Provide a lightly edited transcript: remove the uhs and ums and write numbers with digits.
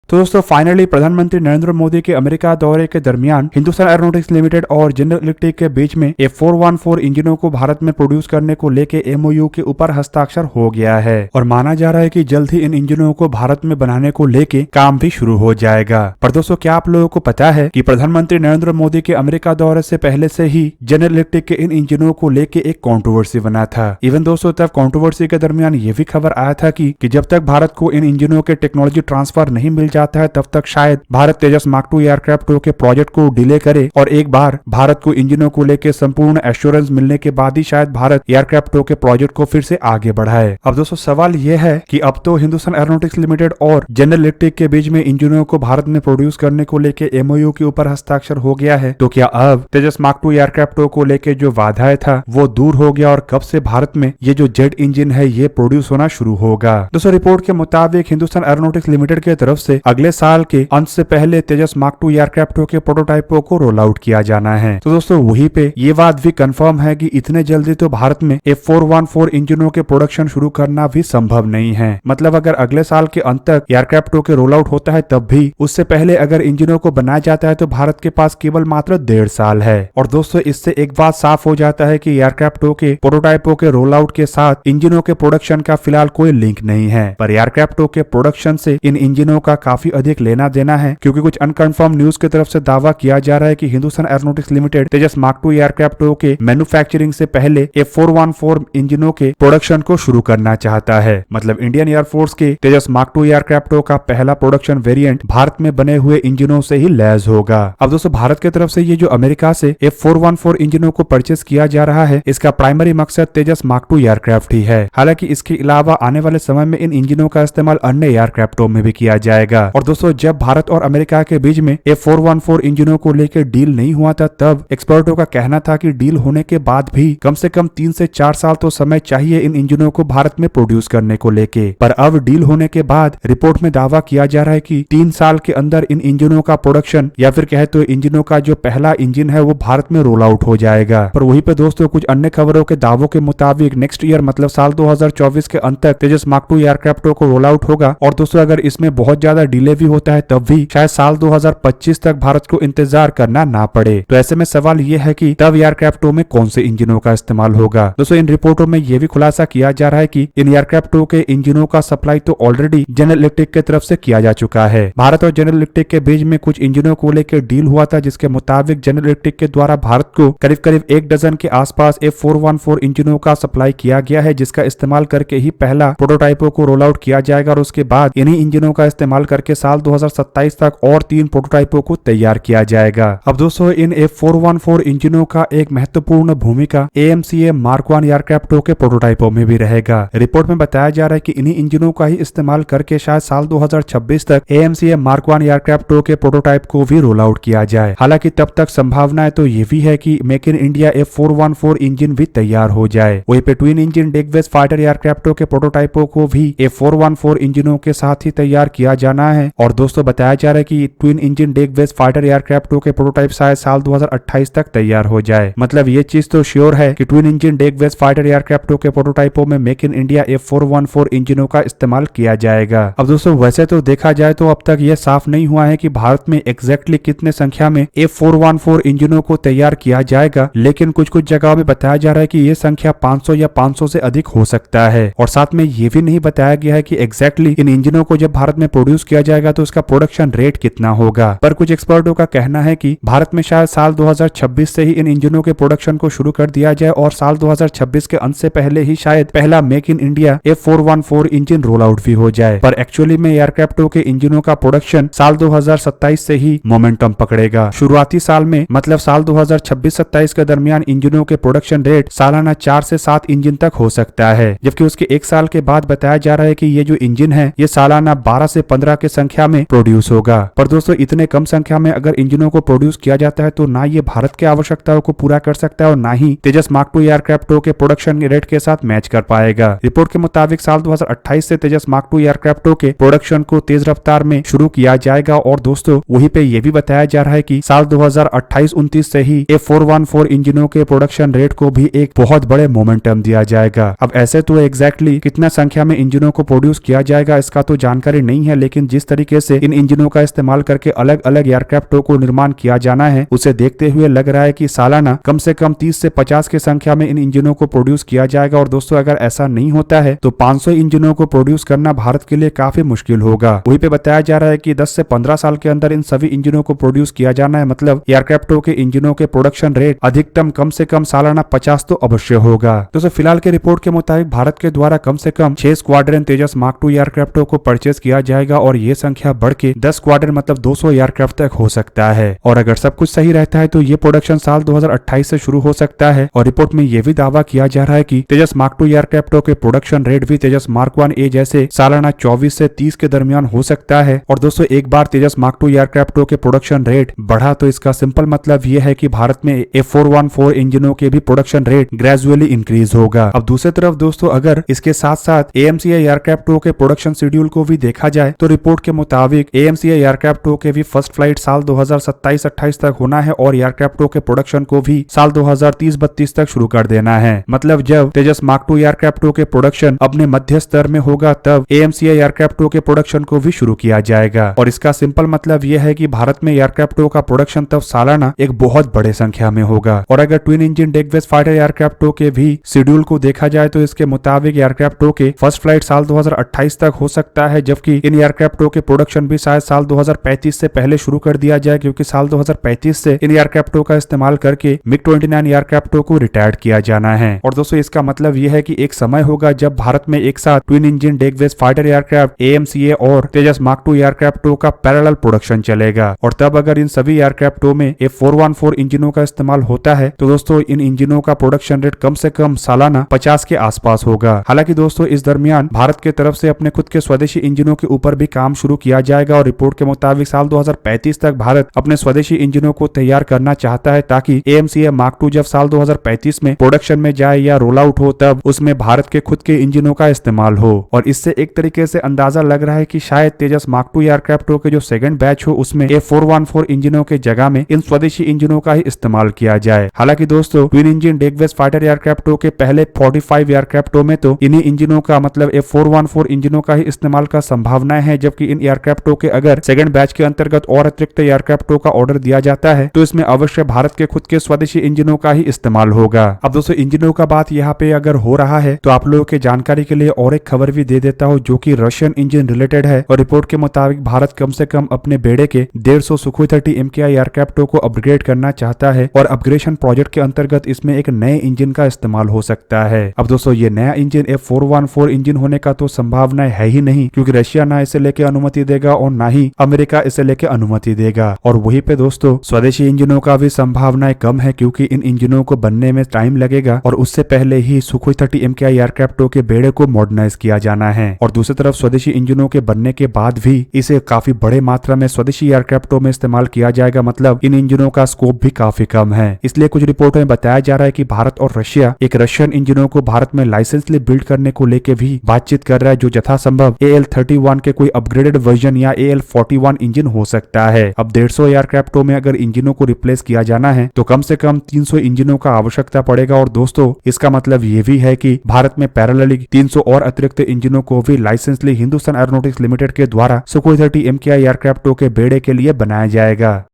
तो दोस्तों फाइनली प्रधानमंत्री नरेंद्र मोदी के अमेरिका दौरे के दरमियान हिंदुस्तान एरोनॉटिक्स लिमिटेड और जनरल इलेक्ट्रिक के बीच में F414 इंजनों को भारत में प्रोड्यूस करने को लेके MOU के ऊपर हस्ताक्षर हो गया है और माना जा रहा है कि जल्द ही इन इंजनों को भारत में बनाने को लेके काम भी शुरू हो जाएगा। पर दोस्तों क्या आप लोगों को पता है कि प्रधानमंत्री नरेंद्र मोदी के अमेरिका दौरे से पहले से ही जनरल इलेक्ट्रिक के इन इंजनों को लेके एक कंट्रोवर्सी बना था। इवन दोस्तों तब कंट्रोवर्सी के दरमियान ये भी खबर आया था कि जब तक भारत को इन इंजनों के टेक्नोलॉजी ट्रांसफर नहीं मिल जाता है तब तक शायद भारत तेजस मार्क 2 एयरक्राफ्ट के प्रोजेक्ट को डिले करे और एक बार भारत को इंजनों को लेकर संपूर्ण एश्योरेंस मिलने के बाद ही शायद भारत एयरक्राफ्ट के प्रोजेक्ट को फिर से आगे बढ़ाए। अब दोस्तों सवाल यह है कि अब तो हिंदुस्तान एरोनॉटिक्स लिमिटेड और जनरल इलेक्ट्रिक के बीच में इंजनों को भारत में प्रोड्यूस करने को लेकर MOU के ऊपर हस्ताक्षर हो गया है, तो क्या अब तेजस मार्क 2 एयरक्राफ्ट को लेकर जो वादा था वो दूर हो गया और कब से भारत में ये जो जेट इंजन है ये प्रोड्यूस होना शुरू होगा। दोस्तों रिपोर्ट के मुताबिक हिंदुस्तान एरोनॉटिक्स लिमिटेड की तरफ से अगले साल के अंत से पहले तेजस मार्क 2 एयरक्राफ्ट के प्रोटोटाइपों को रोल आउट किया जाना है। तो दोस्तों वहीं पे ये बात भी कंफर्म है कि इतने जल्दी तो भारत में F414 इंजनों के प्रोडक्शन शुरू करना भी संभव नहीं है। मतलब अगर अगले साल के अंत तक एयरक्राफ्ट के रोल आउट होता है तब भी उससे पहले अगर इंजनों को बनाया जाता है तो भारत के पास केवल मात्र 1.5 साल है। और दोस्तों इससे एक बात साफ हो जाता है कि एयरक्राफ्ट के प्रोटोटाइपों के रोल आउट के साथ इंजनों के प्रोडक्शन का फिलहाल कोई लिंक नहीं है, पर एयरक्राफ्ट के प्रोडक्शन से इन इंजनों का काफी अधिक लेना देना है, क्योंकि कुछ अनकंफर्म न्यूज की तरफ से दावा किया जा रहा है कि हिंदुस्तान एरोनॉटिक्स लिमिटेड तेजस मार्क 2 एयरक्राफ्ट के मैन्युफैक्चरिंग से पहले F414 इंजनों के प्रोडक्शन को शुरू करना चाहता है। मतलब इंडियन एयरफोर्स के तेजस मार्क 2 एयरक्राफ्ट का पहला प्रोडक्शन वेरिएंट भारत में बने हुए इंजनों से ही लैस होगा। अब दोस्तों भारत की तरफ से ये जो अमेरिका से F414 इंजनों को परचेस किया जा रहा है इसका प्राइमरी मकसद तेजस मार्क 2 एयरक्राफ्ट ही है। हालांकि इसके अलावा आने वाले समय में इन इंजनों का इस्तेमाल अन्य एयरक्राफ्टों में भी किया जाएगा। और दोस्तों जब भारत और अमेरिका के बीच में F414 इंजनों को लेकर डील नहीं हुआ था तब एक्सपर्टों का कहना था कि डील होने के बाद भी कम से कम 3 से 4 साल तो समय चाहिए इन इंजनों को भारत में प्रोड्यूस करने को लेके। पर अब डील होने के बाद रिपोर्ट में दावा किया जा रहा है कि 3 साल के अंदर इन इंजनों का प्रोडक्शन या फिर कहे तो इंजनों का जो पहला इंजन है वो भारत में रोल आउट हो जाएगा। पर वहीं पे दोस्तों कुछ अन्य खबरों के दावों के मुताबिक नेक्स्ट ईयर मतलब साल 2024 के अंत तक तेजस मार्क 2 एयरक्राफ्ट को रोल आउट होगा। और दोस्तों अगर इसमें बहुत ज्यादा डिले भी होता है तब भी शायद साल 2025 तक भारत को इंतजार करना ना पड़े। तो ऐसे में सवाल ये है कि तब एयरक्राफ्टों में कौन से इंजनों का इस्तेमाल होगा। दोस्तों इन रिपोर्टों में यह भी खुलासा किया जा रहा है कि इन एयरक्राफ्टों के इंजनों का सप्लाई तो ऑलरेडी जनरल इलेक्ट्रिक की तरफ से किया जा चुका है। भारत और जनरल इलेक्ट्रिक के बीच में कुछ इंजनों को लेकर डील हुआ था जिसके मुताबिक जनरल इलेक्ट्रिक के द्वारा भारत को करीब करीब 1 डजन के आसपास F414 इंजनों का सप्लाई किया गया है, जिसका इस्तेमाल करके ही पहला प्रोटोटाइपों को रोल आउट किया जाएगा और उसके बाद इन्हीं इंजनों का इस्तेमाल करके साल 2027 तक और 3 प्रोटोटाइपों को तैयार किया जाएगा। अब दोस्तों इन F414 इंजनों का एक महत्वपूर्ण भूमिका AMCA मार्क 1 एयरक्राफ्ट के प्रोटोटाइपों में भी रहेगा। रिपोर्ट में बताया जा रहा है कि इन्हीं इंजनों का ही इस्तेमाल करके शायद साल 2026 तक AMCA मार्क 1 एयरक्राफ्ट के प्रोटोटाइप को भी रोल आउट किया जाए। हालांकि तब तक संभावनाएं तो ये भी है कि make in India F414 engine भी तैयार हो जाए। वहीं पे ट्विन इंजन डिगवेज फाइटर एयरक्राफ्टों के प्रोटोटाइपों को भी F414 इंजनों के साथ ही तैयार किया जाना है। और दोस्तों बताया जा रहा है कि ट्विन इंजन डिगवेज फाइटर एयरक्राफ्टों के प्रोटोटाइप शायद साल 2028 तक तैयार हो जाए। मतलब ये चीज तो श्योर है कि ट्विन इंजन डिगवेज फाइटर एयरक्राफ्टों के प्रोटोटाइपों में मेक इन इंडिया F414 इंजनों का इस्तेमाल किया जाएगा। अब दोस्तों वैसे तो देखा जाए तो अब तक यह साफ नहीं हुआ है कि भारत में एग्जैक्टली कितने संख्या में F414 इंजनों को तैयार किया जाएगा, लेकिन कुछ जगहों में बताया जा रहा है कि यह संख्या 500 या 500 से अधिक हो सकता है। और साथ में यह भी नहीं बताया गया है कि एग्जैक्टली इन इंजनों को जब भारत में प्रोड्यूस किया जाएगा तो उसका प्रोडक्शन रेट कितना होगा। पर कुछ एक्सपर्टों का कहना है कि भारत में शायद साल 2026 से ही इन इंजनों के प्रोडक्शन को शुरू कर दिया जाए और साल 2026 के अंत से पहले ही शायद पहला make in India F414 engine roll out भी हो जाए। पर एक्चुअली में एयरक्राफ्टों के इंजनों का प्रोडक्शन साल 2027 से ही मोमेंटम पकड़ेगा। शुरुआती साल में मतलब साल 2026-27 के दरमियान इंजनों के प्रोडक्शन रेट सालाना 4 से 7 इंजन तक हो सकता है, जबकि उसके 1 साल के बाद बताया जा रहा है कि ये जो इंजन है ये सालाना 12 से 15 के संख्या में प्रोड्यूस होगा। पर दोस्तों इतने कम संख्या में अगर इंजनों को प्रोड्यूस किया जाता है तो ना ये भारत की आवश्यकताओं को पूरा कर सकता है और ना ही तेजस मार्क 2 एयरक्राफ्टों के प्रोडक्शन रेट के साथ मैच कर पाएगा। रिपोर्ट के मुताबिक साल 2028 से तेजस मार्क 2 एयरक्राफ्टों के प्रोडक्शन को तेज रफ्तार में शुरू किया जाएगा। और दोस्तों वहीं पे ये भी बताया जा रहा है कि साल 2028-29 से ही F414 इंजनों के प्रोडक्शन रेट को भी एक बहुत बड़े मोमेंटम दिया जाएगा। अब ऐसे तो एग्जैक्टली कितना संख्या में इंजनों को प्रोड्यूस किया जाएगा इसका तो जानकारी नहीं है, लेकिन जिस जिस तरीके से इन इंजनों का इस्तेमाल करके अलग अलग एयरक्राफ्टों को निर्माण किया जाना है, उसे देखते हुए लग रहा है कि सालाना कम से कम 30 से 50 की संख्या में इन इंजनों को प्रोड्यूस किया जाएगा। और दोस्तों अगर ऐसा नहीं होता है तो 500 इंजनों को प्रोड्यूस करना भारत के लिए काफी मुश्किल होगा। वहीं पे बताया जा रहा है कि 10 से 15 साल के अंदर इन सभी इंजनों को प्रोड्यूस किया जाना है, मतलब एयरक्राफ्टों के इंजनों के प्रोडक्शन रेट अधिकतम कम से कम सालाना 50 तो अवश्य होगा। दोस्तों फिलहाल के रिपोर्ट के मुताबिक भारत के द्वारा कम से कम 6 स्क्वाड्रन तेजस मार्क 2 एयरक्राफ्टों को परचेज किया जाएगा और ये संख्या बढ़ के 10 स्क्वाड्रन मतलब 200 एयरक्राफ्ट तक हो सकता है। और अगर सब कुछ सही रहता है तो ये प्रोडक्शन साल 2028 से शुरू हो सकता है। और रिपोर्ट में यह भी दावा किया जा रहा है कि तेजस मार्क 2 एयरक्राफ्टों के प्रोडक्शन रेट भी तेजस मार्क 1A जैसे सालाना 24 से 30 के दरमियान हो सकता है। और दोस्तों एक बार तेजस मार्क 2 एयरक्राफ्टों के प्रोडक्शन रेट बढ़ा तो इसका सिंपल मतलब यह है कि भारत में F414 इंजनों के भी प्रोडक्शन रेट ग्रेजुअली इंक्रीज होगा। अब दूसरी तरफ दोस्तों अगर इसके साथ साथ AMCA एयरक्राफ्टों के प्रोडक्शन शेड्यूल को भी देखा जाए तो रिपोर्ट के मुताबिक AMCA एयरक्राफ्टों के भी फर्स्ट फ्लाइट साल 2027-28 तक होना है और एयरक्राफ्टों के प्रोडक्शन को भी साल 2030-32 तक शुरू कर देना है। मतलब जब तेजस मार्क 2 एयरक्राफ्टों के प्रोडक्शन अपने मध्य स्तर में होगा तब AMCA एयरक्राफ्टों के प्रोडक्शन को भी शुरू किया जाएगा। और इसका सिंपल मतलब यह है कि भारत में एयरक्राफ्टों का प्रोडक्शन तब सालाना एक बहुत बड़े संख्या में होगा। और अगर twin engine deck based fighter एयरक्राफ्टों के भी शेड्यूल को देखा जाए तो इसके मुताबिक एयरक्राफ्टों के फर्स्ट फ्लाइट साल 2028 तक हो सकता है, जबकि इन एयरक्राफ्टों के प्रोडक्शन भी शायद साल 2035 से पहले शुरू कर दिया जाए, क्योंकि साल 2035 से इन एयरक्राफ्टों का इस्तेमाल करके MiG-29 एयरक्राफ्टों को रिटायर्ड किया जाना है। और दोस्तों इसका मतलब यह है कि एक समय होगा जब भारत में एक साथ twin engine deck based fighter aircraft AMCA और तेजस मार्क 2 एयरक्राफ्टों का पैरेलल प्रोडक्शन चलेगा। और तब अगर इन सभी एयरक्राफ्टों में F414 इंजनों का इस्तेमाल होता है तो दोस्तों इन इंजनों का प्रोडक्शन रेट कम से कम सालाना 50 के आसपास होगा। हालांकि दोस्तों इस दरमियान भारत की तरफ से अपने खुद के स्वदेशी इंजनों के ऊपर भी काम शुरू किया जाएगा और रिपोर्ट के मुताबिक साल 2035 तक भारत अपने स्वदेशी इंजनों को तैयार करना चाहता है, ताकि AMCA मार्क 2 जब साल 2035 में प्रोडक्शन में जाए या रोल आउट हो तब उसमें भारत के खुद के इंजनों का इस्तेमाल हो। और इससे एक तरीके से अंदाजा लग रहा है कि शायद तेजस मार्क 2 एयरक्राफ्टों के जो सेकंड बैच हो उसमें F414 इंजनों के जगह में इन स्वदेशी इंजनों का ही इस्तेमाल किया जाए। हालांकि दोस्तों twin engine deck based fighter एयरक्राफ्टों के पहले 45 एयरक्राफ्टों में तो इन्हीं इंजनों का मतलब F414 इंजनों का ही इस्तेमाल का संभावना है, जबकि इन एयरक्राफ्टों के अगर सेकंड बैच के अंतर्गत और अतिरिक्त एयरक्राफ्टों का ऑर्डर दिया जाता है तो इसमें अवश्य भारत के खुद के स्वदेशी इंजनों का ही इस्तेमाल होगा। अब दोस्तों इंजनों का बात यहाँ पे अगर हो रहा है तो आप लोगों के जानकारी के लिए और एक खबर भी दे देता हूँ जो कि रशियन इंजन रिलेटेड है। और रिपोर्ट के मुताबिक भारत कम से कम अपने बेड़े के 150 सुखोई 30 MKI एयरक्राफ्टों को अपग्रेड करना चाहता है और अपग्रेडेशन प्रोजेक्ट के अंतर्गत इसमें एक नए इंजन का इस्तेमाल हो सकता है। अब दोस्तों ये नया इंजन F414 इंजन होने का तो संभावना है ही नहीं, क्योंकि रशिया ना इसे लेके अनुमति देगा और ना ही अमेरिका इसे लेके अनुमति देगा। और वहीं पे दोस्तों स्वदेशी इंजनों का भी संभावनाएं कम है, क्योंकि इन इंजनों को बनने में टाइम लगेगा और उससे पहले ही सुखोई 30 MKI एयरक्राफ्टों के बेड़े को मॉडर्नाइज किया जाना है। और दूसरी तरफ स्वदेशी इंजनों के बनने के बाद भी इसे काफी बड़े मात्रा में स्वदेशी एयरक्राफ्टों में इस्तेमाल किया जाएगा, मतलब इन इंजनों का स्कोप भी काफी कम है। इसलिए कुछ रिपोर्टों में बताया जा रहा है कि भारत और रशिया एक रशियन इंजनों को भारत में लाइसेंसली बिल्ड करने को लेके भी बातचीत कर रहा है, जो यथासंभव AL-31 के कोई अपग्रेडेड वर्जन या AL-41 इंजन हो सकता है। अब 150 एयरक्राफ्टों में अगर इंजनों को रिप्लेस किया जाना है तो कम से कम 300 इंजनों का आवश्यकता पड़ेगा। और दोस्तों इसका मतलब ये भी है कि भारत में पैरेलली 300 और अतिरिक्त इंजनों को भी लाइसेंसली हिंदुस्तान एरोनॉटिक्स लिमिटेड के द्वारा सुखोई 30 MKI एयरक्राफ्टों के बेड़े के लिए बनाया जाएगा।